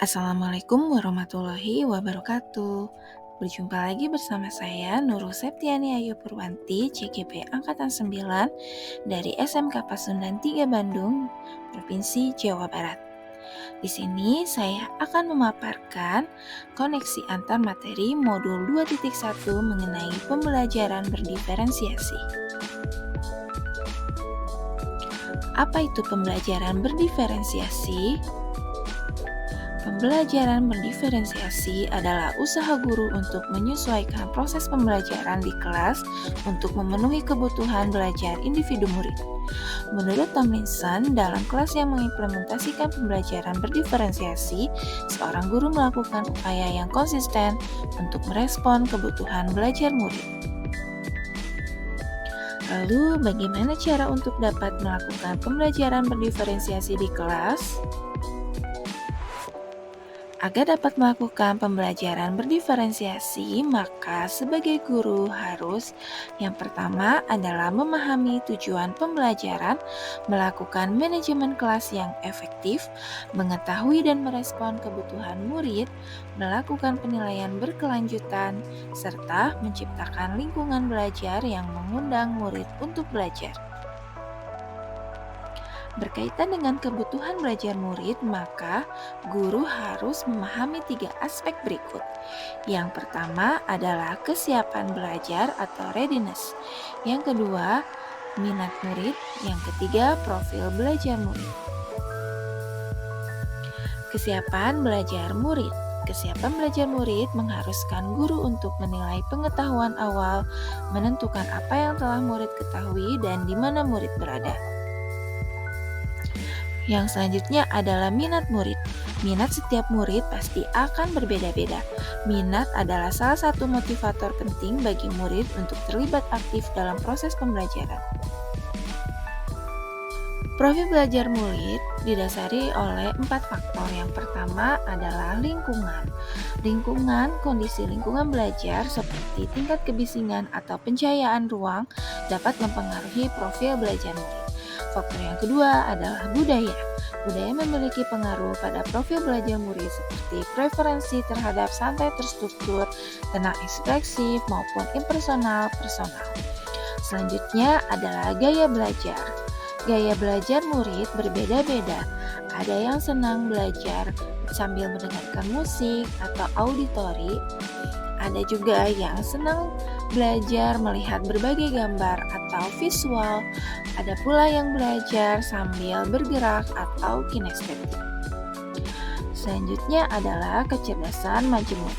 Assalamualaikum warahmatullahi wabarakatuh. Berjumpa lagi bersama saya Nurul Septiani Ayu Purwanti, CGP Angkatan 9 dari SMK Pasundan 3 Bandung, Provinsi Jawa Barat. Di sini saya akan memaparkan koneksi antar materi modul 2.1 mengenai pembelajaran berdiferensiasi. Apa itu pembelajaran berdiferensiasi? Pembelajaran berdiferensiasi adalah usaha guru untuk menyesuaikan proses pembelajaran di kelas untuk memenuhi kebutuhan belajar individu murid. Menurut Tomlinson, dalam kelas yang mengimplementasikan pembelajaran berdiferensiasi, seorang guru melakukan upaya yang konsisten untuk merespon kebutuhan belajar murid. Lalu, bagaimana cara untuk dapat melakukan pembelajaran berdiferensiasi di kelas? Agar dapat melakukan pembelajaran berdiferensiasi, maka sebagai guru harus yang pertama adalah memahami tujuan pembelajaran, melakukan manajemen kelas yang efektif, mengetahui dan merespon kebutuhan murid, melakukan penilaian berkelanjutan, serta menciptakan lingkungan belajar yang mengundang murid untuk belajar. Berkaitan dengan kebutuhan belajar murid, maka guru harus memahami 3 aspek berikut. Yang pertama adalah kesiapan belajar atau readiness. Yang kedua, minat murid. Yang ketiga, profil belajar murid. Kesiapan belajar murid. Kesiapan belajar murid mengharuskan guru untuk menilai pengetahuan awal, menentukan apa yang telah murid ketahui dan di mana murid berada. Yang selanjutnya adalah minat murid. Minat setiap murid pasti akan berbeda-beda. Minat adalah salah satu motivator penting bagi murid untuk terlibat aktif dalam proses pembelajaran. Profil belajar murid didasari oleh 4 faktor. Yang pertama adalah lingkungan. Kondisi lingkungan belajar seperti tingkat kebisingan atau pencahayaan ruang dapat mempengaruhi profil belajar murid. Faktor yang kedua adalah budaya. Budaya memiliki pengaruh pada profil belajar murid seperti preferensi terhadap santai terstruktur, tenang ekspresif, maupun impersonal personal. Selanjutnya adalah gaya belajar. Gaya belajar murid berbeda-beda. Ada yang senang belajar sambil mendengarkan musik atau auditori. Ada juga yang senang belajar melihat berbagai gambar atau visual. Ada pula yang belajar sambil bergerak atau kinestetik. Selanjutnya adalah kecerdasan majemuk.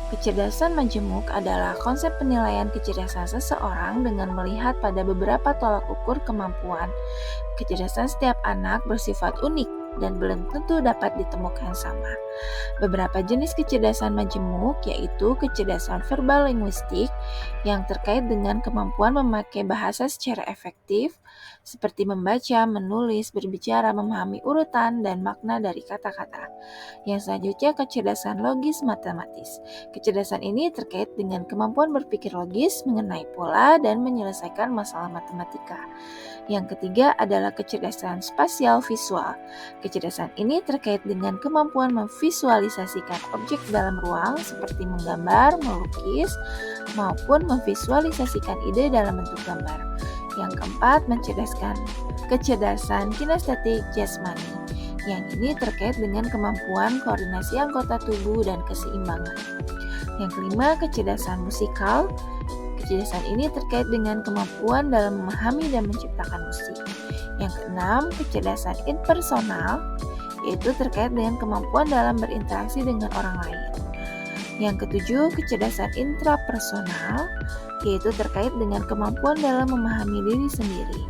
Kecerdasan majemuk adalah konsep penilaian kecerdasan seseorang dengan melihat pada beberapa tolak ukur kemampuan. Kecerdasan setiap anak bersifat unik dan belum tentu dapat ditemukan sama. Beberapa jenis kecerdasan majemuk yaitu kecerdasan verbal linguistik yang terkait dengan kemampuan memakai bahasa secara efektif, seperti membaca, menulis, berbicara, memahami urutan dan makna dari kata-kata. Yang selanjutnya kecerdasan logis matematis. Kecerdasan ini terkait dengan kemampuan berpikir logis mengenai pola dan menyelesaikan masalah matematika. Yang ketiga adalah kecerdasan spasial visual. Kecerdasan ini terkait dengan kemampuan memvisualisasikan objek dalam ruang seperti menggambar, melukis, maupun memvisualisasikan ide dalam bentuk gambar. Yang keempat, kecerdasan kinestetik jasmani. Yang ini terkait dengan kemampuan koordinasi anggota tubuh dan keseimbangan. Yang kelima, kecerdasan musikal. Kecerdasan ini terkait dengan kemampuan dalam memahami dan menciptakan musik. Yang keenam, kecerdasan impersonal, yaitu terkait dengan kemampuan dalam berinteraksi dengan orang lain. Yang ketujuh, kecerdasan intrapersonal, yaitu terkait dengan kemampuan dalam memahami diri sendiri.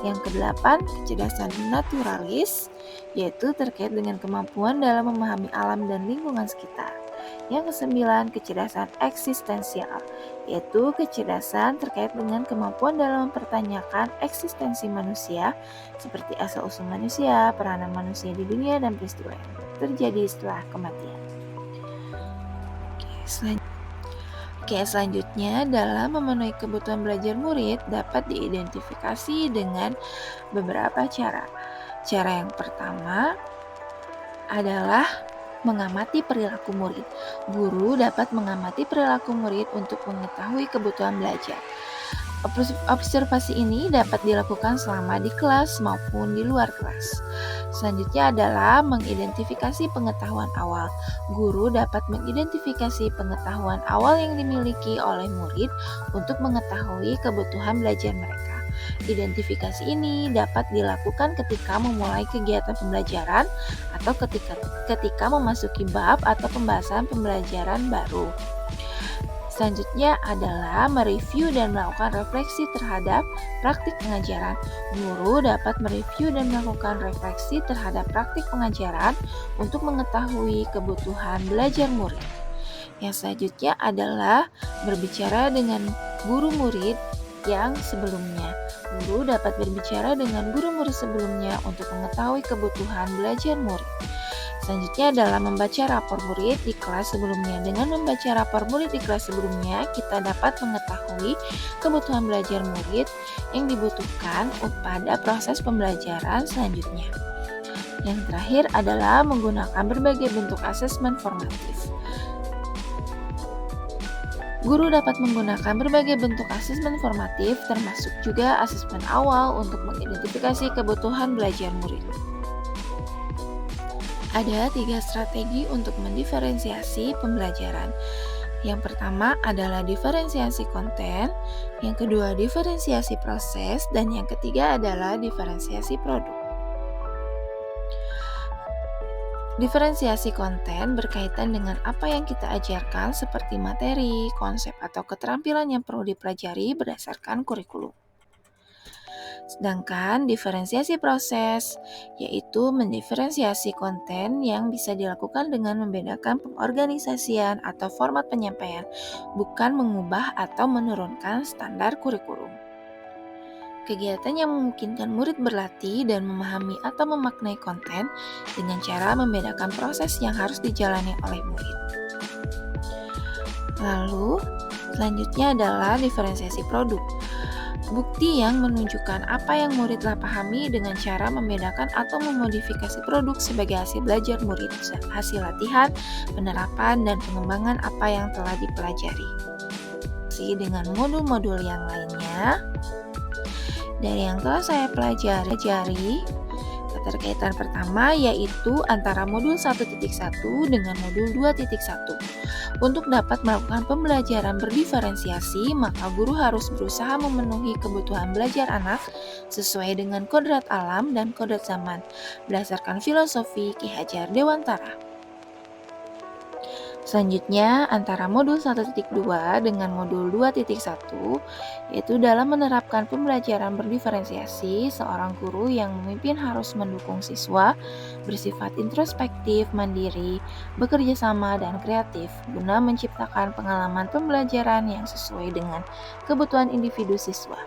Yang kedelapan, kecerdasan naturalis, yaitu terkait dengan kemampuan dalam memahami alam dan lingkungan sekitar. Yang kesembilan, kecerdasan eksistensial, yaitu kecerdasan terkait dengan kemampuan dalam mempertanyakan eksistensi manusia, seperti asal-usul manusia, peranan manusia di dunia, dan peristiwa yang terjadi setelah kematian. Selanjutnya dalam memenuhi kebutuhan belajar murid dapat diidentifikasi dengan beberapa cara. Cara yang pertama adalah mengamati perilaku murid. Guru dapat mengamati perilaku murid untuk mengetahui kebutuhan belajar. Observasi ini dapat dilakukan selama di kelas maupun di luar kelas. Selanjutnya adalah mengidentifikasi pengetahuan awal. Guru dapat mengidentifikasi pengetahuan awal yang dimiliki oleh murid untuk mengetahui kebutuhan belajar mereka. Identifikasi ini dapat dilakukan ketika memulai kegiatan pembelajaran atau ketika memasuki bab atau pembahasan pembelajaran baru. Selanjutnya adalah mereview dan melakukan refleksi terhadap praktik pengajaran. Guru dapat mereview dan melakukan refleksi terhadap praktik pengajaran untuk mengetahui kebutuhan belajar murid. Yang selanjutnya adalah berbicara dengan guru murid yang sebelumnya. Guru dapat berbicara dengan guru murid sebelumnya untuk mengetahui kebutuhan belajar murid. Selanjutnya adalah membaca rapor murid di kelas sebelumnya. Dengan membaca rapor murid di kelas sebelumnya, kita dapat mengetahui kebutuhan belajar murid yang dibutuhkan pada proses pembelajaran selanjutnya. Yang terakhir adalah menggunakan berbagai bentuk asesmen formatif. Guru dapat menggunakan berbagai bentuk asesmen formatif, termasuk juga asesmen awal untuk mengidentifikasi kebutuhan belajar murid. Ada 3 strategi untuk mendiferensiasi pembelajaran. Yang pertama adalah diferensiasi konten, yang kedua diferensiasi proses, dan yang ketiga adalah diferensiasi produk. Diferensiasi konten berkaitan dengan apa yang kita ajarkan seperti materi, konsep, atau keterampilan yang perlu dipelajari berdasarkan kurikulum. Sedangkan diferensiasi proses yaitu mendiferensiasi konten yang bisa dilakukan dengan membedakan pengorganisasian atau format penyampaian, bukan mengubah atau menurunkan standar kurikulum. Kegiatan yang memungkinkan murid berlatih dan memahami atau memaknai konten dengan cara membedakan proses yang harus dijalani oleh murid. Lalu, selanjutnya adalah diferensiasi produk. Bukti yang menunjukkan apa yang murid telah pahami dengan cara membedakan atau memodifikasi produk sebagai hasil belajar murid, hasil latihan, penerapan, dan pengembangan apa yang telah dipelajari. Dengan modul-modul yang lainnya, dari yang telah saya pelajari, keterkaitan pertama yaitu antara modul 1.1 dengan modul 2.1. Untuk dapat melakukan pembelajaran berdiferensiasi, maka guru harus berusaha memenuhi kebutuhan belajar anak sesuai dengan kodrat alam dan kodrat zaman, berdasarkan filosofi Ki Hajar Dewantara. Selanjutnya, antara modul 1.2 dengan modul 2.1, yaitu dalam menerapkan pembelajaran berdiferensiasi, seorang guru yang memimpin harus mendukung siswa bersifat introspektif, mandiri, bekerja sama, dan kreatif, guna menciptakan pengalaman pembelajaran yang sesuai dengan kebutuhan individu siswa.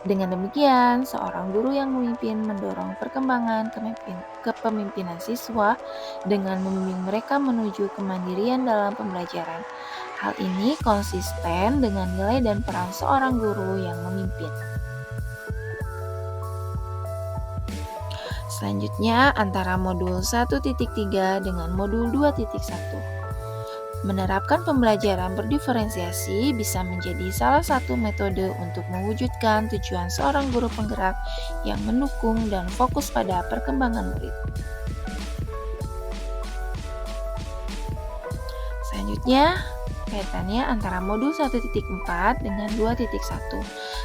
Dengan demikian, seorang guru yang memimpin mendorong perkembangan kepemimpinan siswa dengan membimbing mereka menuju kemandirian dalam pembelajaran. Hal ini konsisten dengan nilai dan peran seorang guru yang memimpin. Selanjutnya, antara modul 1.3 dengan modul 2.1. Menerapkan pembelajaran berdiferensiasi bisa menjadi salah satu metode untuk mewujudkan tujuan seorang guru penggerak yang mendukung dan fokus pada perkembangan murid. Selanjutnya, kaitannya antara modul 1.4 dengan 2.1.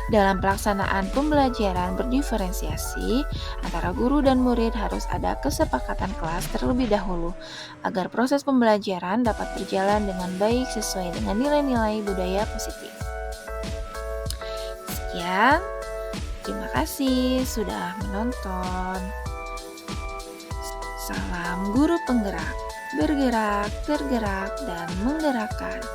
Dalam pelaksanaan pembelajaran berdiferensiasi, antara guru dan murid harus ada kesepakatan kelas terlebih dahulu, agar proses pembelajaran dapat berjalan dengan baik sesuai dengan nilai-nilai budaya positif. Sekian, terima kasih sudah menonton. Salam guru penggerak, bergerak, tergerak, dan menggerakkan.